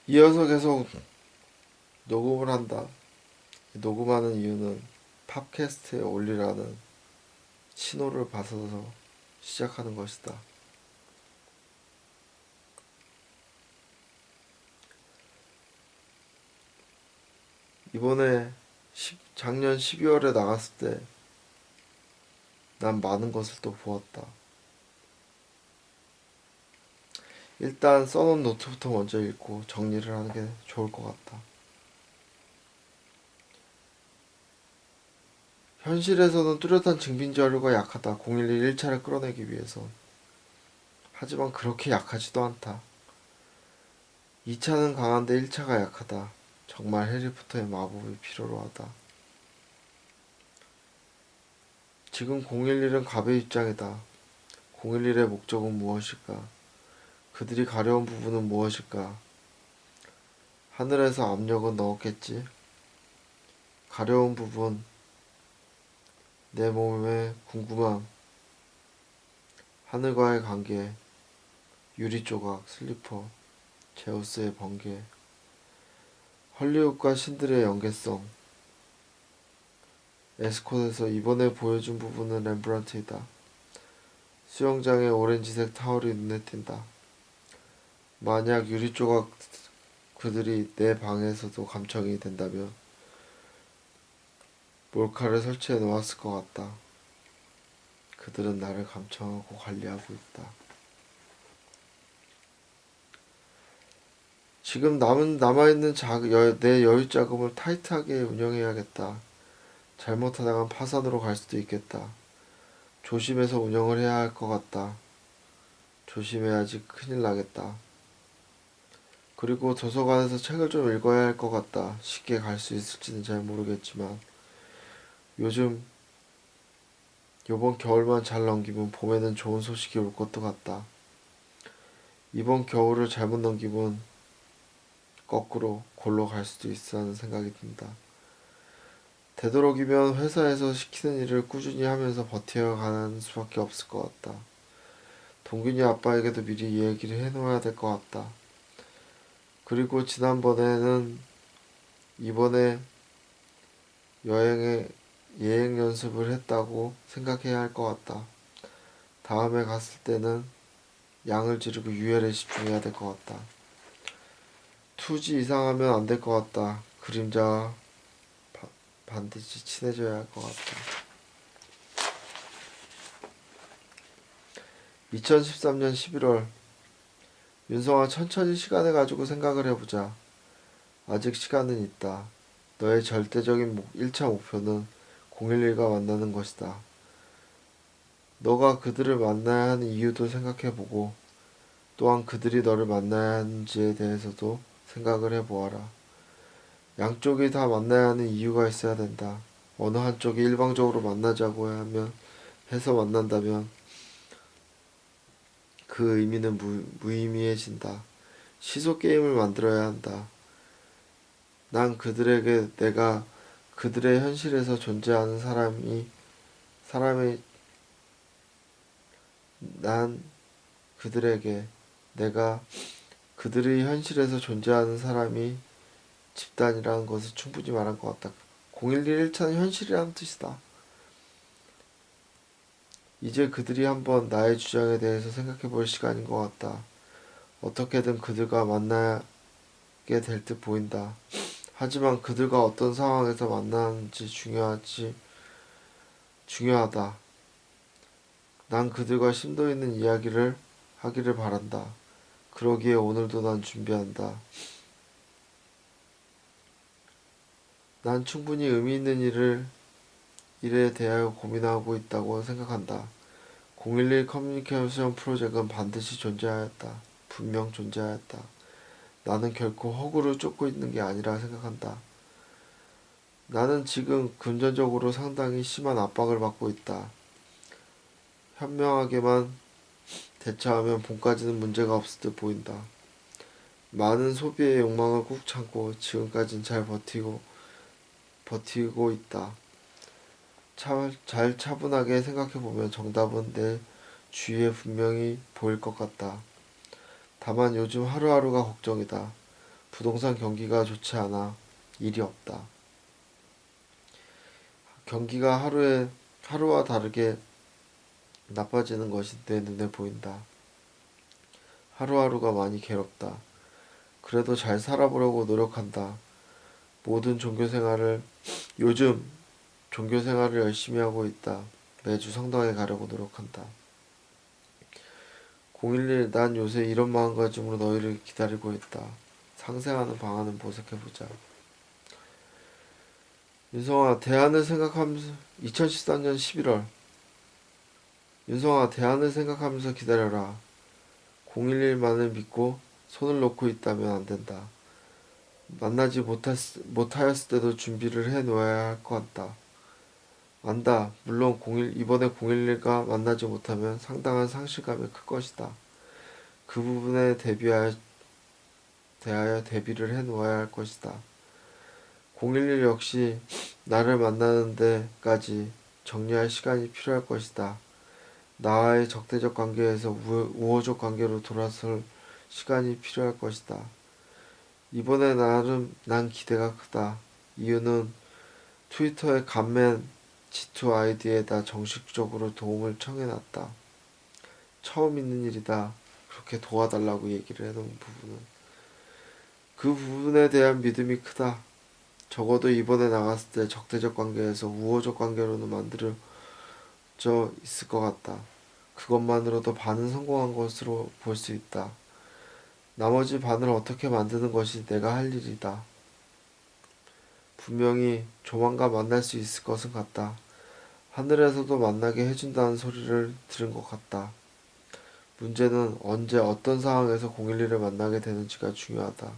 이어서 계속 녹음을 한다. 녹음하는 이유는 팟캐스트에 올리라는 신호를 받아서 시작하는 것이다. 이번에 작년 12월에 나갔을 때 난 많은 것을 또 보았다. 일단 써놓은 노트부터 먼저 읽고 정리를 하는 게 좋을 것 같다. 현실에서는 뚜렷한 증빙 자료가 약하다. 011 1차를 끌어내기 위해선. 하지만 그렇게 약하지도 않다. 2차는 강한데 1차가 약하다. 정말 해리포터의 마법이 필요로 하다. 지금 011은 갑의 입장이다. 011의 목적은 무엇일까? 그들이 가려운 부분은 무엇일까? 하늘에서 압력은 넣었겠지? 가려운 부분, 내 몸의 궁금함, 하늘과의 관계, 유리 조각, 슬리퍼, 제우스의 번개, 헐리우드과 신들의 연계성, 에스콧에서 이번에 보여준 부분은 렘브란트이다. 수영장의 오렌지색 타월이 눈에 띈다. 만약 유리 조각 그들이 내 방에서도 감청이 된다면 몰카를 설치해 놓았을 것 같다. 그들은 나를 감청하고 관리하고 있다. 지금 남아있는 내 여유 자금을 타이트하게 운영해야겠다. 잘못하다간 파산으로 갈 수도 있겠다. 조심해서 운영을 해야 할 것 같다. 조심해야지 큰일 나겠다. 그리고 도서관에서 책을 좀 읽어야 할 것 같다. 쉽게 갈 수 있을지는 잘 모르겠지만 요번 겨울만 잘 넘기면 봄에는 좋은 소식이 올 것도 같다. 이번 겨울을 잘못 넘기면 거꾸로 골로 갈 수도 있어 하는 생각이 든다. 되도록이면 회사에서 시키는 일을 꾸준히 하면서 버텨가는 수밖에 없을 것 같다. 동균이 아빠에게도 미리 이 얘기를 해놓아야 될 것 같다. 그리고 이번에 예행 연습을 했다고 생각해야 할 것 같다. 다음에 갔을 때는 양을 지르고 유혈에 집중해야 될 것 같다. 투지 이상하면 안 될 것 같다. 그림자와 반드시 친해져야 할 것 같다. 2013년 11월 윤성아 천천히 시간을 가지고 생각을 해보자. 아직 시간은 있다. 너의 절대적인 1차 목표는 011과 만나는 것이다. 너가 그들을 만나야 하는 이유도 생각해보고 또한 그들이 너를 만나야 하는지에 대해서도 생각을 해보아라. 양쪽이 다 만나야 하는 이유가 있어야 된다. 어느 한쪽이 일방적으로 만나자고 해서 만난다면 그 의미는 무의미해진다. 시소 게임을 만들어야 한다. 내가 그들의 현실에서 존재하는 사람이, 난 그들에게 내가 그들의 현실에서 존재하는 사람이 집단이라는 것을 충분히 말한 것 같다. 011 1차는 현실이라는 뜻이다. 이제 그들이 한번 나의 주장에 대해서 생각해 볼 시간인 것 같다. 어떻게든 그들과 만나게 될 듯 보인다. 하지만 그들과 어떤 상황에서 만나는지 중요하다. 난 그들과 심도 있는 이야기를 하기를 바란다. 그러기에 오늘도 난 준비한다. 난 충분히 의미 있는 일에 대하여 고민하고 있다고 생각한다. 011 커뮤니케이션 프로젝트는 반드시 존재하였다. 분명 존재하였다. 나는 결코 허구를 쫓고 있는 게 아니라 생각한다. 나는 지금 금전적으로 상당히 심한 압박을 받고 있다. 현명하게만 대처하면 봄까지는 문제가 없을 듯 보인다. 많은 소비의 욕망을 꾹 참고 지금까진 잘 버티고 있다. 잘 차분하게 생각해보면 정답은 내 주위에 분명히 보일 것 같다. 다만 요즘 하루하루가 걱정이다. 부동산 경기가 좋지 않아 일이 없다. 경기가 하루와 다르게 나빠지는 것이 내 눈에 보인다. 하루하루가 많이 괴롭다. 그래도 잘 살아보려고 노력한다. 요즘 종교 생활을 열심히 하고 있다. 매주 성당에 가려고 노력한다. 011, 난 요새 이런 마음가짐으로 너희를 기다리고 있다. 상생하는 방안을 모색해보자. 윤성아, 대안을 생각하면서 2013년 11월 윤성아, 대안을 생각하면서 기다려라. 011만을 믿고 손을 놓고 있다면 안 된다. 만나지 못하였을 때도 준비를 해 놓아야 할 것 같다. 안다. 물론 이번에 011과 만나지 못하면 상당한 상실감이 클 것이다. 그 부분에 대하여 대비를 해 놓아야 할 것이다. 011 역시 나를 만나는 데까지 정리할 시간이 필요할 것이다. 나와의 적대적 관계에서 우호적 관계로 돌아설 시간이 필요할 것이다. 이번에 난 기대가 크다. 이유는 트위터의 간맨 G2 아이디에다 정식적으로 도움을 청해놨다. 처음 있는 일이다. 그렇게 도와달라고 얘기를 해놓은 부분은. 그 부분에 대한 믿음이 크다. 적어도 이번에 나갔을 때 적대적 관계에서 우호적 관계로는 만들어져 있을 것 같다. 그것만으로도 반은 성공한 것으로 볼 수 있다. 나머지 반을 어떻게 만드는 것이 내가 할 일이다. 분명히 조만간 만날 수 있을 것은 같다. 하늘에서도 만나게 해준다는 소리를 들은 것 같다. 문제는 언제 어떤 상황에서 011을 만나게 되는지가 중요하다.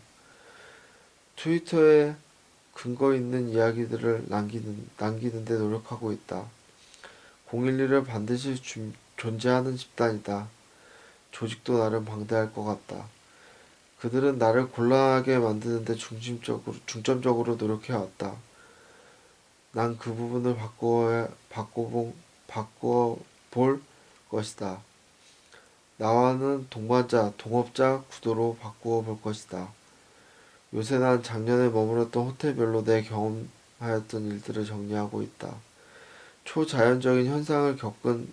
트위터에 근거 있는 이야기들을 남기는 데 노력하고 있다. 011을 반드시 존재하는 집단이다. 조직도 나름 방대할 것 같다. 그들은 나를 곤란하게 만드는데 중점적으로 노력해왔다. 난 그 부분을 바꿔볼 것이다. 나와는 동업자 구도로 바꾸어 볼 것이다. 요새 난 작년에 머물렀던 호텔별로 내 경험하였던 일들을 정리하고 있다. 초자연적인 현상을 겪은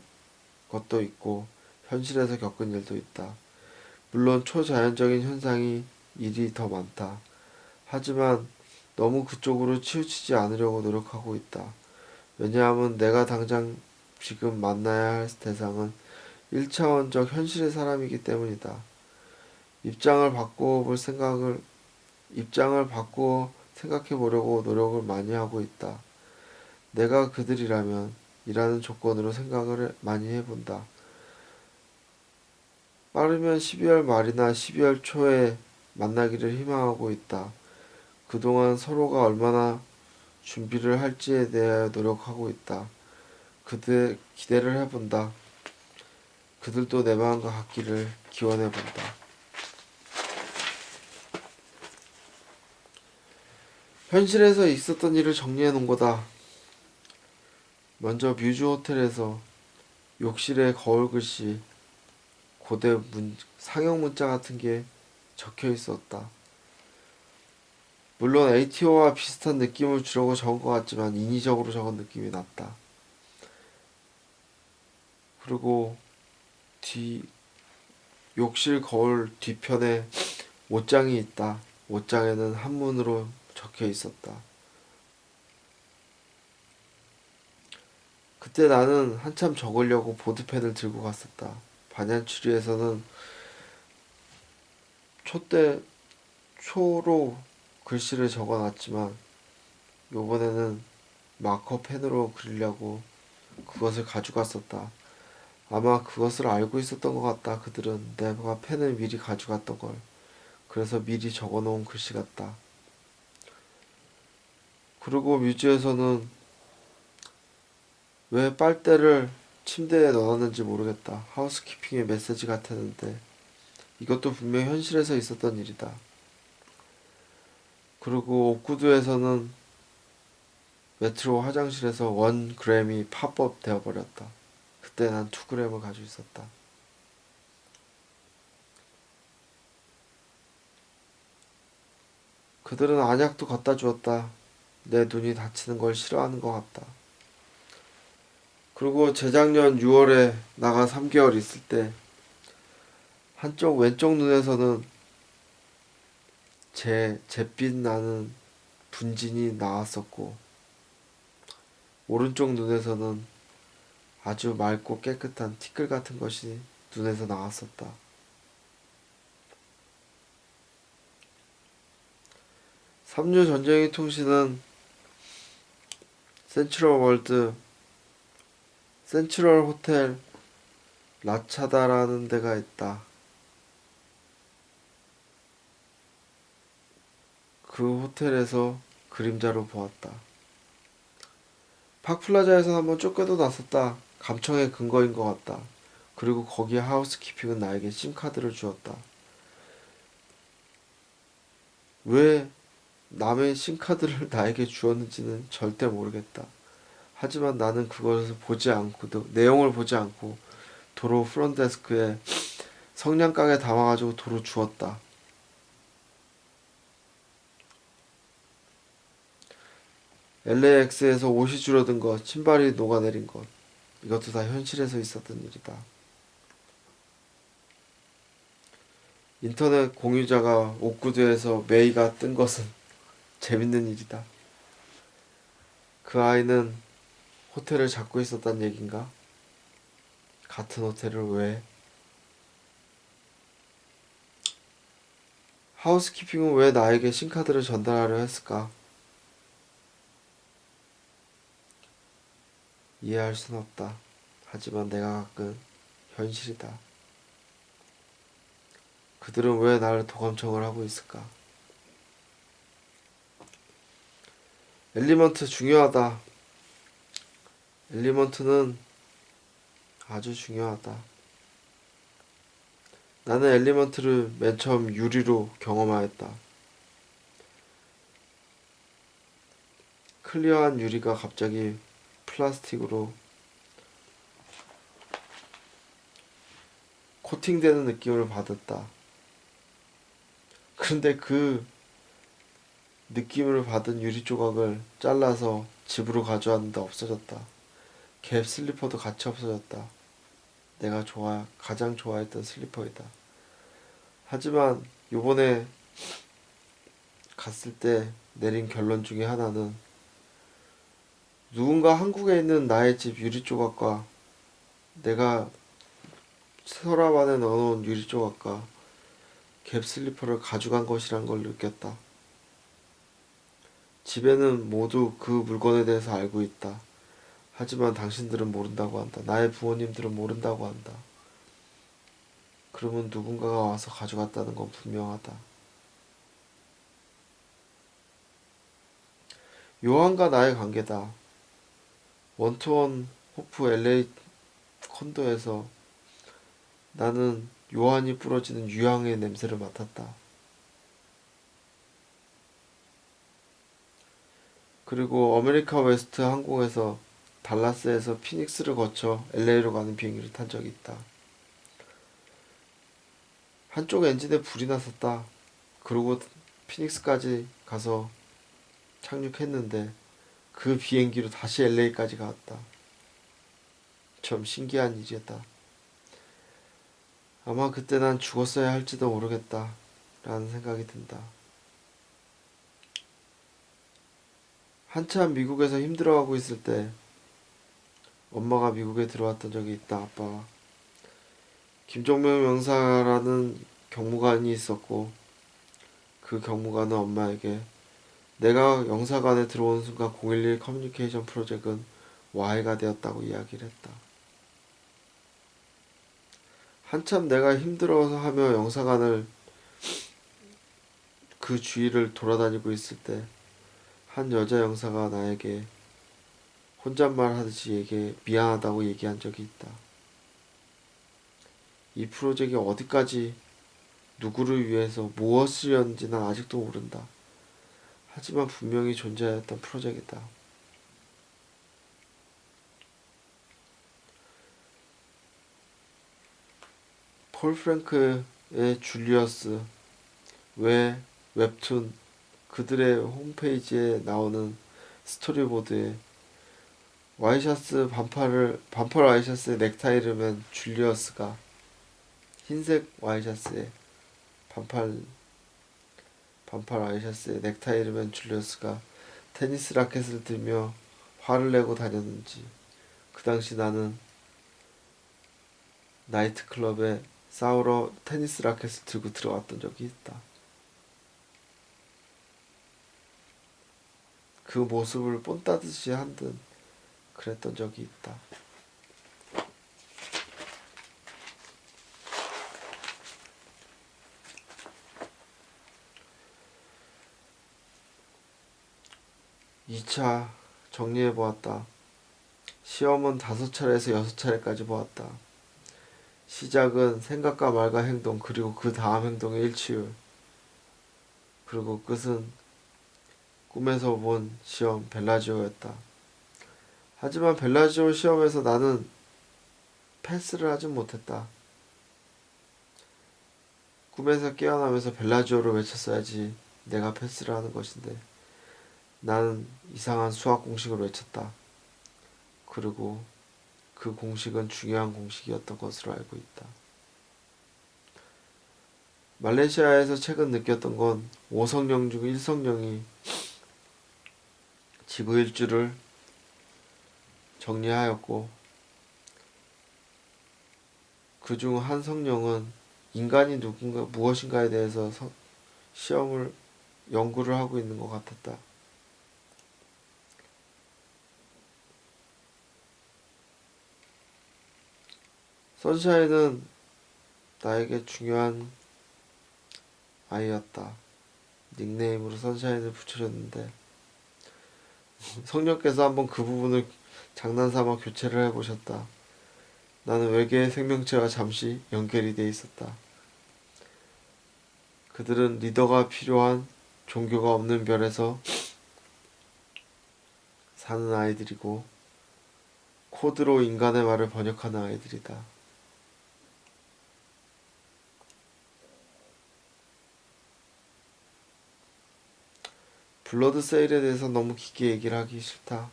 것도 있고 현실에서 겪은 일도 있다. 물론 초자연적인 현상이 일이 더 많다. 하지만 너무 그쪽으로 치우치지 않으려고 노력하고 있다. 왜냐하면 내가 당장 지금 만나야 할 대상은 1차원적 현실의 사람이기 때문이다. 입장을 바꾸어 생각해 보려고 노력을 많이 하고 있다. 내가 그들이라면 이라는 조건으로 생각을 많이 해본다. 빠르면 12월 말이나 12월 초에 만나기를 희망하고 있다. 그동안 서로가 얼마나 준비를 할지에 대하여 노력하고 있다. 기대를 해본다. 그들도 내 마음과 같기를 기원해본다. 현실에서 있었던 일을 정리해 놓은 거다. 먼저 뮤즈 호텔에서 욕실에 거울 글씨, 상형 문자 같은 게 적혀 있었다. 물론 ATO와 비슷한 느낌을 주려고 적은 것 같지만 인위적으로 적은 느낌이 났다. 그리고 욕실 거울 뒤편에 옷장이 있다. 옷장에는 한문으로 적혀 있었다. 그때 나는 한참 적으려고 보드펜을 들고 갔었다. 반얀추리에서는 초로 글씨를 적어놨지만 요번에는 마커 펜으로 그리려고 그것을 가져갔었다. 아마 그것을 알고 있었던 것 같다. 그들은 내가 펜을 미리 가져갔던 걸. 그래서 미리 적어놓은 글씨 같다. 그리고 뮤지에서는 왜 빨대를 침대에 넣었는지 모르겠다. 하우스키핑의 메시지 같았는데 이것도 분명 현실에서 있었던 일이다. 그리고 옥구두에서는 메트로 화장실에서 1g이 팝업 되어버렸다. 그때 난 2g을 가지고 있었다. 그들은 안약도 갖다 주었다. 내 눈이 다치는 걸 싫어하는 것 같다. 그리고 재작년 6월에 나가 3개월 있을 때 한쪽 왼쪽 눈에서는 잿빛 나는 분진이 나왔었고 오른쪽 눈에서는 아주 맑고 깨끗한 티끌 같은 것이 눈에서 나왔었다. 3류 전쟁의 통신은 센트럴 호텔 라차다라는 데가 있다. 그 호텔에서 그림자로 보았다. 파크플라자에서 한번 쫓겨도 났었다. 감청의 근거인 것 같다. 그리고 거기에 하우스키핑은 나에게 심카드를 주었다. 왜 남의 심카드를 나에게 주었는지는 절대 모르겠다. 하지만 나는 그것을 보지 않고 내용을 보지 않고 도로 프론데스크에 성냥가게 담아가지고 도로 주었다. LAX에서 옷이 줄어든 것, 신발이 녹아내린 것, 이것도 다 현실에서 있었던 일이다. 인터넷 공유자가 옥구두에서 메이가 뜬 것은 재밌는 일이다. 그 아이는 호텔을 잡고 있었단 얘긴가? 같은 호텔을 왜? 하우스키핑은 왜 나에게 신카드를 전달하려 했을까? 이해할 순 없다. 하지만 내가 겪은 현실이다. 그들은 왜 나를 도감청을 하고 있을까? 엘리먼트 중요하다. 엘리먼트는 아주 중요하다. 나는 엘리먼트를 맨 처음 유리로 경험하였다. 클리어한 유리가 갑자기 플라스틱으로 코팅되는 느낌을 받았다. 그런데 그 느낌을 받은 유리 조각을 잘라서 집으로 가져왔는데 없어졌다. 갭 슬리퍼도 같이 없어졌다. 내가 가장 좋아했던 슬리퍼이다. 하지만 요번에 갔을 때 내린 결론 중에 하나는 누군가 한국에 있는 나의 집 유리 조각과 내가 서랍 안에 넣어놓은 유리 조각과 갭 슬리퍼를 가져간 것이란 걸 느꼈다. 집에는 모두 그 물건에 대해서 알고 있다. 하지만 당신들은 모른다고 한다. 나의 부모님들은 모른다고 한다. 그러면 누군가가 와서 가져갔다는 건 분명하다. 요한과 나의 관계다. 원투원 호프 LA 콘도에서 나는 요한이 뿌려지는 유향의 냄새를 맡았다. 그리고 아메리카 웨스트 항공에서 달라스에서 피닉스를 거쳐 LA로 가는 비행기를 탄 적이 있다. 한쪽 엔진에 불이 났었다. 그리고 피닉스까지 가서 착륙했는데 그 비행기로 다시 LA까지 갔다. 참 신기한 일이었다. 아마 그때 난 죽었어야 할지도 모르겠다 라는 생각이 든다. 한참 미국에서 힘들어하고 있을 때 엄마가 미국에 들어왔던 적이 있다. 아빠가 김종명 명사라는 경무관이 있었고 그 경무관은 엄마에게 내가 영사관에 들어온 순간 011 커뮤니케이션 프로젝트는 와해가 되었다고 이야기를 했다. 한참 내가 힘들어서 하며 영사관을 그 주위를 돌아다니고 있을 때 한 여자 영사가 나에게 혼잣말 하듯이 미안하다고 얘기한 적이 있다. 이 프로젝트가 어디까지 누구를 위해서 무엇이었는지 난 아직도 모른다. 하지만 분명히 존재했던 프로젝트이다. 폴 프랭크의 줄리어스 왜 웹툰 그들의 홈페이지에 나오는 스토리보드에 와이셔츠 반팔 와이셔츠에 넥타이를 맨 줄리어스가 흰색 와이셔츠에 반팔 와이셔츠에 넥타이를 맨 줄리어스가 테니스 라켓을 들며 화를 내고 다녔는지, 그 당시 나는 나이트클럽에 싸우러 테니스 라켓을 들고 들어갔던 적이 있다. 그 모습을 뽐 따듯이 한 듯 그랬던 적이 있다. 이 차 정리해보았다. 시험은 5차례에서 6차례까지 보았다. 시작은 생각과 말과 행동, 그리고 그 다음 행동의 일치율, 그리고 끝은 꿈에서 본 시험 벨라지오였다. 하지만 벨라지오 시험에서 나는 패스를 하진 못했다. 꿈에서 깨어나면서 벨라지오를 외쳤어야지 내가 패스를 하는 것인데 나는 이상한 수학 공식을 외쳤다. 그리고 그 공식은 중요한 공식이었던 것으로 알고 있다. 말레이시아에서 최근 느꼈던 건 5성령 중 1성령이 지구 일주를 정리하였고, 그중 한 성령은 인간이 무엇인가에 대해서 연구를 하고 있는 것 같았다. 선샤인은 나에게 중요한 아이였다. 닉네임으로 선샤인을 붙여줬는데 성령께서 한번 그 부분을 장난삼아 교체를 해보셨다. 나는 외계의 생명체와 잠시 연결이 돼 있었다. 그들은 리더가 필요한 종교가 없는 별에서 사는 아이들이고 코드로 인간의 말을 번역하는 아이들이다. 블러드 세일에 대해서 너무 깊게 얘기를 하기 싫다.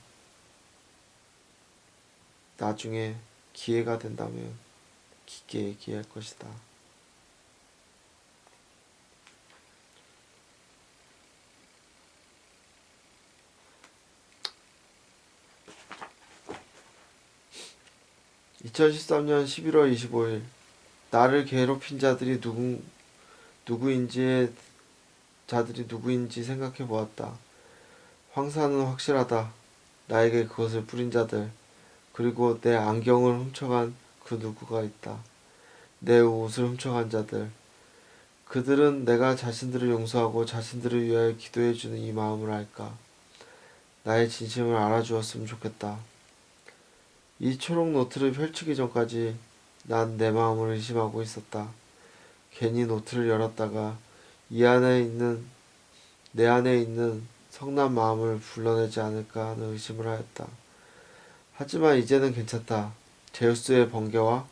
나중에 기회가 된다면 깊게 얘기할 것이다. (2013년 11월 25일) 나를 괴롭힌 자들이 누구인지 생각해 보았다. 황사는 확실하다. 나에게 그것을 뿌린 자들, 그리고 내 안경을 훔쳐간 그 누구가 있다. 내 옷을 훔쳐간 자들. 그들은 내가 자신들을 용서하고 자신들을 위하여 기도해주는 이 마음을 알까? 나의 진심을 알아주었으면 좋겠다. 이 초록 노트를 펼치기 전까지 난 내 마음을 의심하고 있었다. 괜히 노트를 열었다가 내 안에 있는 성난 마음을 불러내지 않을까 하는 의심을 하였다. 하지만 이제는 괜찮다. 제우스의 번개와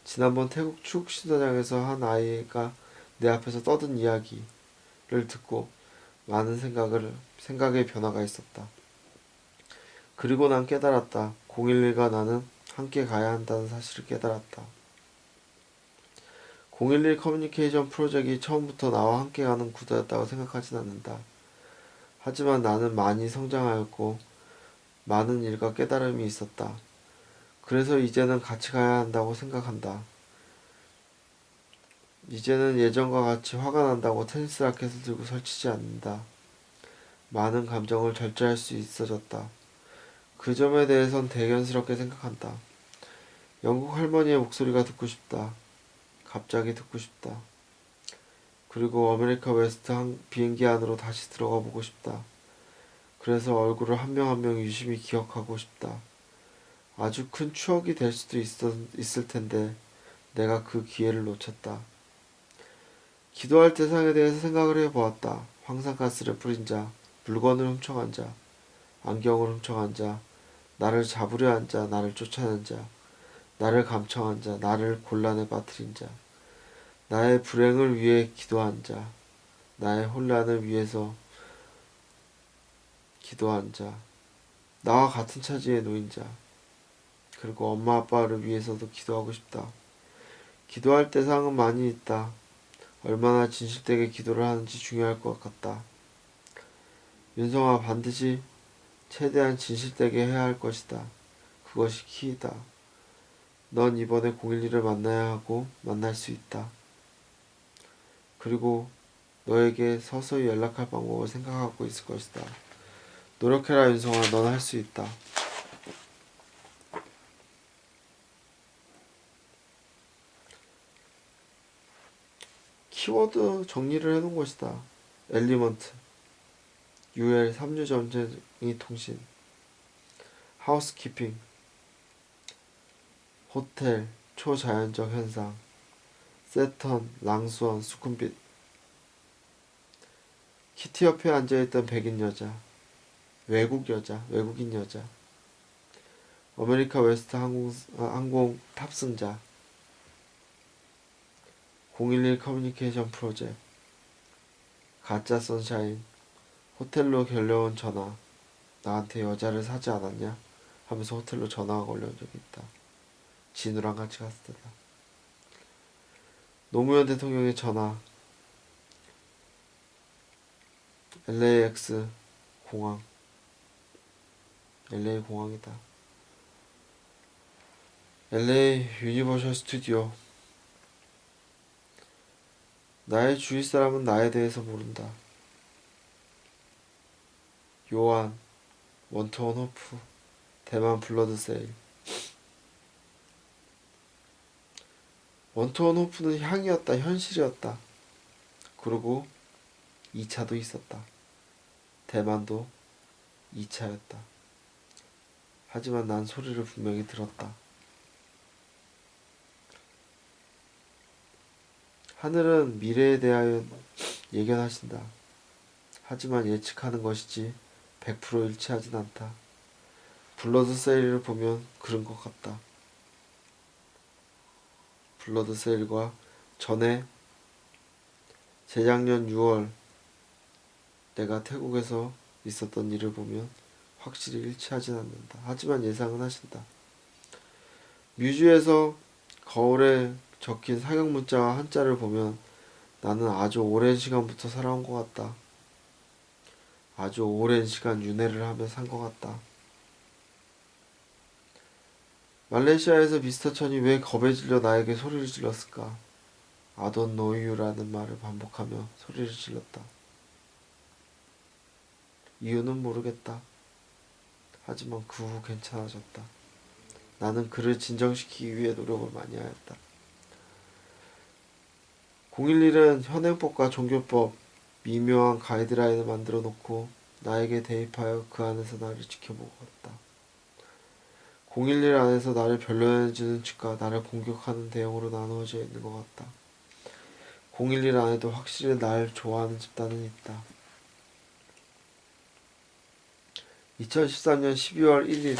지난번 태국 축 시도장에서 한 아이가 내 앞에서 떠든 이야기를 듣고 많은 생각의 변화가 있었다. 그리고 난 깨달았다. 011과 나는 함께 가야 한다는 사실을 깨달았다. 011 커뮤니케이션 프로젝트가 처음부터 나와 함께 가는 구도였다고 생각하진 않는다. 하지만 나는 많이 성장하였고 많은 일과 깨달음이 있었다. 그래서 이제는 같이 가야 한다고 생각한다. 이제는 예전과 같이 화가 난다고 테니스 라켓을 들고 설치지 않는다. 많은 감정을 절제할 수 있어졌다. 그 점에 대해선 대견스럽게 생각한다. 영국 할머니의 목소리가 듣고 싶다. 갑자기 듣고 싶다. 그리고 아메리카 웨스트 비행기 안으로 다시 들어가 보고 싶다. 그래서 얼굴을 한 명 한 명 유심히 기억하고 싶다. 아주 큰 추억이 될 수도 있을 텐데 내가 그 기회를 놓쳤다. 기도할 대상에 대해서 생각을 해보았다. 황산가스를 뿌린 자, 물건을 훔쳐간 자, 안경을 훔쳐간 자, 나를 잡으려 한 자, 나를 쫓아낸 자, 나를 감청한 자, 나를 곤란에 빠뜨린 자, 나의 불행을 위해 기도한 자, 나의 혼란을 위해서 기도한 자, 나와 같은 처지에 놓인 자, 그리고 엄마 아빠를 위해서도 기도하고 싶다. 기도할 대상은 많이 있다. 얼마나 진실되게 기도를 하는지 중요할 것 같다. 윤성아, 반드시 최대한 진실되게 해야 할 것이다. 그것이 키이다. 넌 이번에 012를 만나야 하고 만날 수 있다. 그리고 너에게 서서히 연락할 방법을 생각하고 있을 것이다. 노력해라 윤성아, 넌 할 수 있다. 키워드 정리를 해놓은 것이다. 엘리먼트, UL 3류 전쟁이 통신, 하우스키핑, 호텔, 초자연적 현상, 세턴, 랑수원, 수쿰빗, 키티 옆에 앉아있던 백인 여자, 외국인 여자, 아메리카 웨스트 항공 탑승자, 011 커뮤니케이션 프로젝트, 가짜 선샤인, 호텔로 걸려온 전화, 나한테 여자를 사지 않았냐? 하면서 호텔로 전화가 걸려온 적이 있다. 진우랑 같이 갔을 때다. 노무현 대통령의 전화, LAX 공항, LA 공항이다. LA 유니버셜 스튜디오. 나의 주위 사람은 나에 대해서 모른다. 요한, 원트원 호프, 대만 블러드 세일. 원트원 호프는 향이었다, 현실이었다. 그리고 2차도 있었다. 대만도 2차였다. 하지만 난 소리를 분명히 들었다. 하늘은 미래에 대하여 예견하신다. 하지만 예측하는 것이지 100% 일치하진 않다. 블러드 세일을 보면 그런 것 같다. 블러드 세일과 전에 재작년 6월 내가 태국에서 있었던 일을 보면 확실히 일치하진 않는다. 하지만 예상은 하신다. 뮤즈에서 거울에 적힌 사격 문자와 한자를 보면 나는 아주 오랜 시간부터 살아온 것 같다. 아주 오랜 시간 윤회를 하며 산 것 같다. 말레이시아에서 미스터 천이 왜 겁에 질려 나에게 소리를 질렀을까? I don't know you라는 말을 반복하며 소리를 질렀다. 이유는 모르겠다. 하지만 그 후 괜찮아졌다. 나는 그를 진정시키기 위해 노력을 많이 하였다. 011은 현행법과 종교법, 미묘한 가이드라인을 만들어 놓고 나에게 대입하여 그 안에서 나를 지켜보고 있다. 011 안에서 나를 별로해주는 측과 나를 공격하는 대응으로 나누어져 있는 것 같다. 011 안에도 확실히 날 좋아하는 집단은 있다. 2013년 12월 1일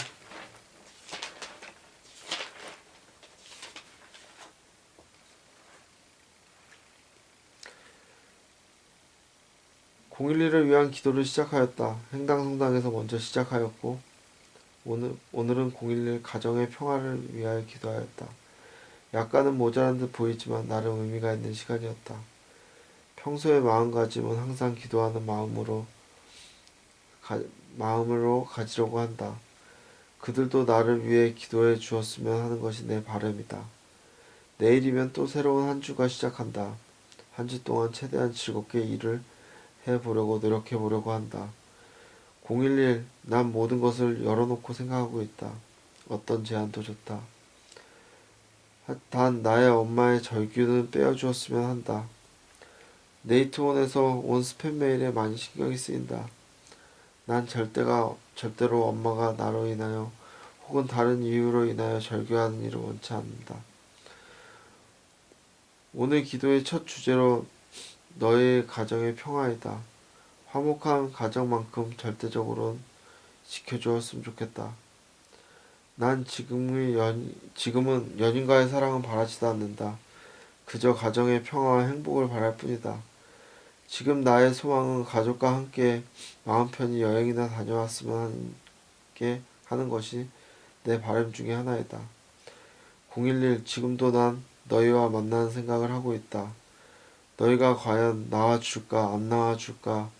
011을 위한 기도를 시작하였다. 행당성당에서 먼저 시작하였고 오늘은 011 가정의 평화를 위하여 기도하였다. 약간은 모자란 듯 보이지만 나름 의미가 있는 시간이었다. 평소의 마음가짐은 항상 기도하는 마음으로 가지려고 한다. 그들도 나를 위해 기도해 주었으면 하는 것이 내 바람이다. 내일이면 또 새로운 한 주가 시작한다. 한 주 동안 최대한 즐겁게 일을 해보려고 노력해보려고 한다. 011, 난 모든 것을 열어놓고 생각하고 있다. 어떤 제안도 좋다. 단 나의 엄마의 절규는 빼어주었으면 한다. 네이트온에서 온 스팸 메일에 많이 신경이 쓰인다. 난 절대로 엄마가 나로 인하여 혹은 다른 이유로 인하여 절규하는 일을 원치 않는다. 오늘 기도의 첫 주제로 너의 가정의 평화이다. 화목한 가정만큼 절대적으로는 지켜주었으면 좋겠다. 난 지금은 연인과의 사랑은 바라지도 않는다. 그저 가정의 평화와 행복을 바랄 뿐이다. 지금 나의 소망은 가족과 함께 마음 편히 여행이나 다녀왔으면 하는 것이 내 바람 중에 하나이다. 011 지금도 난 너희와 만나는 생각을 하고 있다. 너희가 과연 나와줄까 안 나와줄까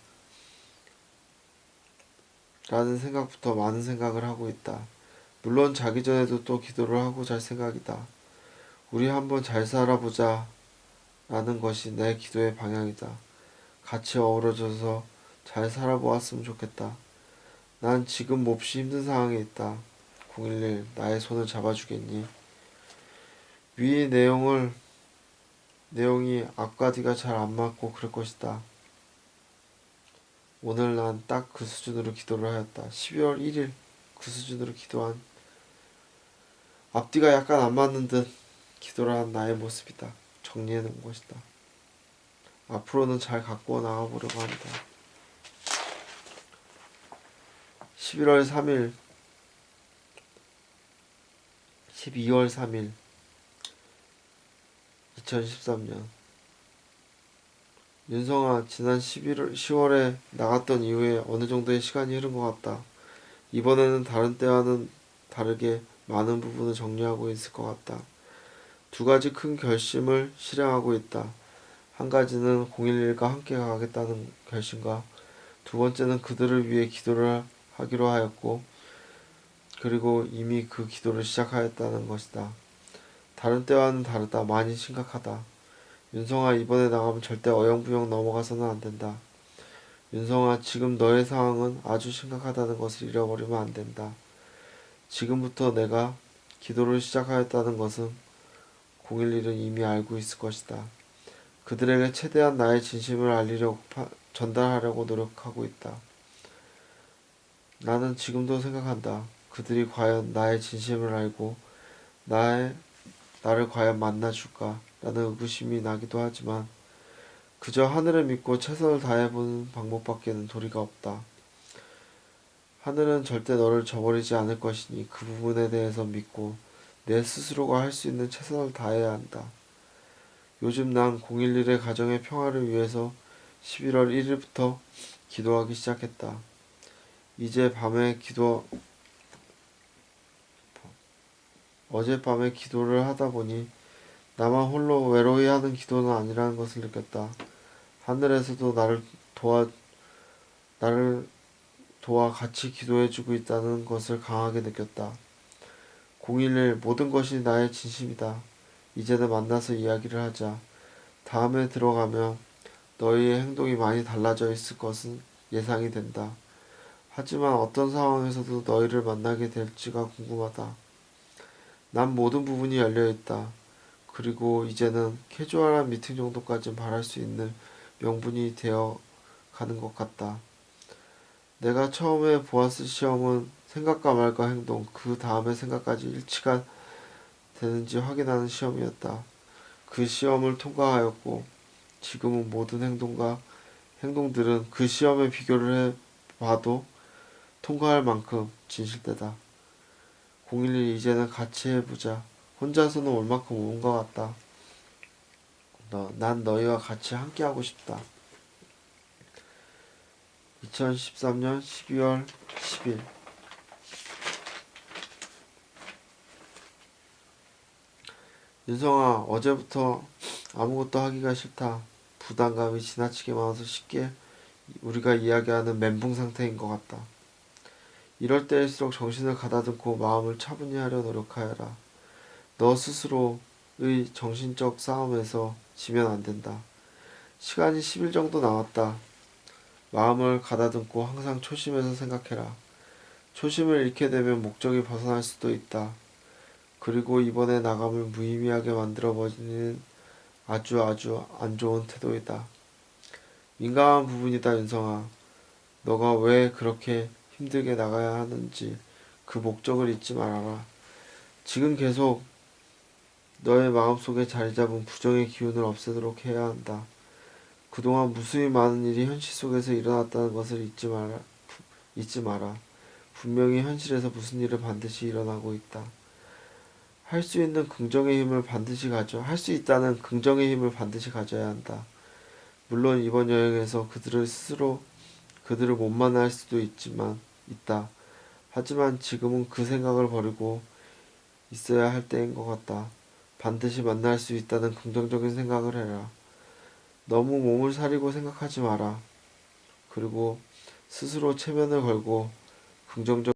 라는 생각부터 많은 생각을 하고 있다. 물론 자기 전에도 또 기도를 하고 잘 생각이다. 우리 한번 잘 살아보자 라는 것이 내 기도의 방향이다. 같이 어우러져서 잘 살아보았으면 좋겠다. 난 지금 몹시 힘든 상황에 있다. 011 나의 손을 잡아주겠니? 위 내용이 앞과 뒤가 잘 안 맞고 그럴 것이다. 오늘 난 딱 그 수준으로 기도를 하였다. 12월 1일 그 수준으로 기도한 앞뒤가 약간 안 맞는 듯 기도를 한 나의 모습이다. 정리해 놓은 것이다. 앞으로는 잘 갖고 나가보려고 한다. 11월 3일 12월 3일 2013년 윤성아, 지난 10월에 나갔던 이후에 어느 정도의 시간이 흐른 것 같다. 이번에는 다른 때와는 다르게 많은 부분을 정리하고 있을 것 같다. 두 가지 큰 결심을 실행하고 있다. 한 가지는 011과 함께 가겠다는 결심과 두 번째는 그들을 위해 기도를 하기로 하였고 그리고 이미 그 기도를 시작하였다는 것이다. 다른 때와는 다르다. 많이 심각하다. 윤성아, 이번에 나가면 절대 어영부영 넘어가서는 안 된다. 윤성아, 지금 너의 상황은 아주 심각하다는 것을 잃어버리면 안 된다. 지금부터 내가 기도를 시작하였다는 것은 011은 이미 알고 있을 것이다. 그들에게 최대한 나의 진심을 전달하려고 노력하고 있다. 나는 지금도 생각한다. 그들이 과연 나의 진심을 알고 나를 과연 만나줄까? 라는 의구심이 나기도 하지만 그저 하늘을 믿고 최선을 다해보는 방법밖에는 도리가 없다. 하늘은 절대 너를 저버리지 않을 것이니 그 부분에 대해서 믿고 내 스스로가 할 수 있는 최선을 다해야 한다. 요즘 난 011의 가정의 평화를 위해서 11월 1일부터 기도하기 시작했다. 어젯밤에 기도를 하다 보니 나만 홀로 외로이 하는 기도는 아니라는 것을 느꼈다. 하늘에서도 나를 도와 같이 기도해주고 있다는 것을 강하게 느꼈다. 011 모든 것이 나의 진심이다. 이제는 만나서 이야기를 하자. 다음에 들어가면 너희의 행동이 많이 달라져 있을 것은 예상이 된다. 하지만 어떤 상황에서도 너희를 만나게 될지가 궁금하다. 난 모든 부분이 열려있다. 그리고 이제는 캐주얼한 미팅 정도까진 바랄 수 있는 명분이 되어 가는 것 같다. 내가 처음에 보았을 시험은 생각과 말과 행동, 그 다음의 생각까지 일치가 되는지 확인하는 시험이었다. 그 시험을 통과하였고 지금은 모든 행동들은 그 시험에 비교를 해봐도 통과할 만큼 진실되다. 011 이제는 같이 해보자. 혼자서는 올 만큼 온 것 같다. 난 너희와 같이 함께하고 싶다. 2013년 12월 10일 윤성아, 어제부터 아무것도 하기가 싫다. 부담감이 지나치게 많아서 쉽게 우리가 이야기하는 멘붕 상태인 것 같다. 이럴 때일수록 정신을 가다듬고 마음을 차분히 하려 노력하여라. 너 스스로의 정신적 싸움에서 지면 안 된다. 시간이 10일 정도 남았다. 마음을 가다듬고 항상 초심에서 생각해라. 초심을 잃게 되면 목적이 벗어날 수도 있다. 그리고 이번에 나감을 무의미하게 만들어버리는 아주 안 좋은 태도이다. 민감한 부분이다, 윤성아. 너가 왜 그렇게 힘들게 나가야 하는지 그 목적을 잊지 말아라. 지금 계속 너의 마음속에 자리 잡은 부정의 기운을 없애도록 해야 한다. 그동안 무수히 많은 일이 현실 속에서 일어났다는 것을 잊지 마라. 분명히 현실에서 무슨 일은 반드시 일어나고 있다. 할 수 있는 긍정의 힘을 반드시 할 수 있다는 긍정의 힘을 반드시 가져야 한다. 물론 이번 여행에서 그들을 못 만날 수도 있다. 하지만 지금은 그 생각을 버리고 있어야 할 때인 것 같다. 반드시 만날 수 있다는 긍정적인 생각을 해라. 너무 몸을 사리고 생각하지 마라. 그리고 스스로 체면을 걸고 긍정적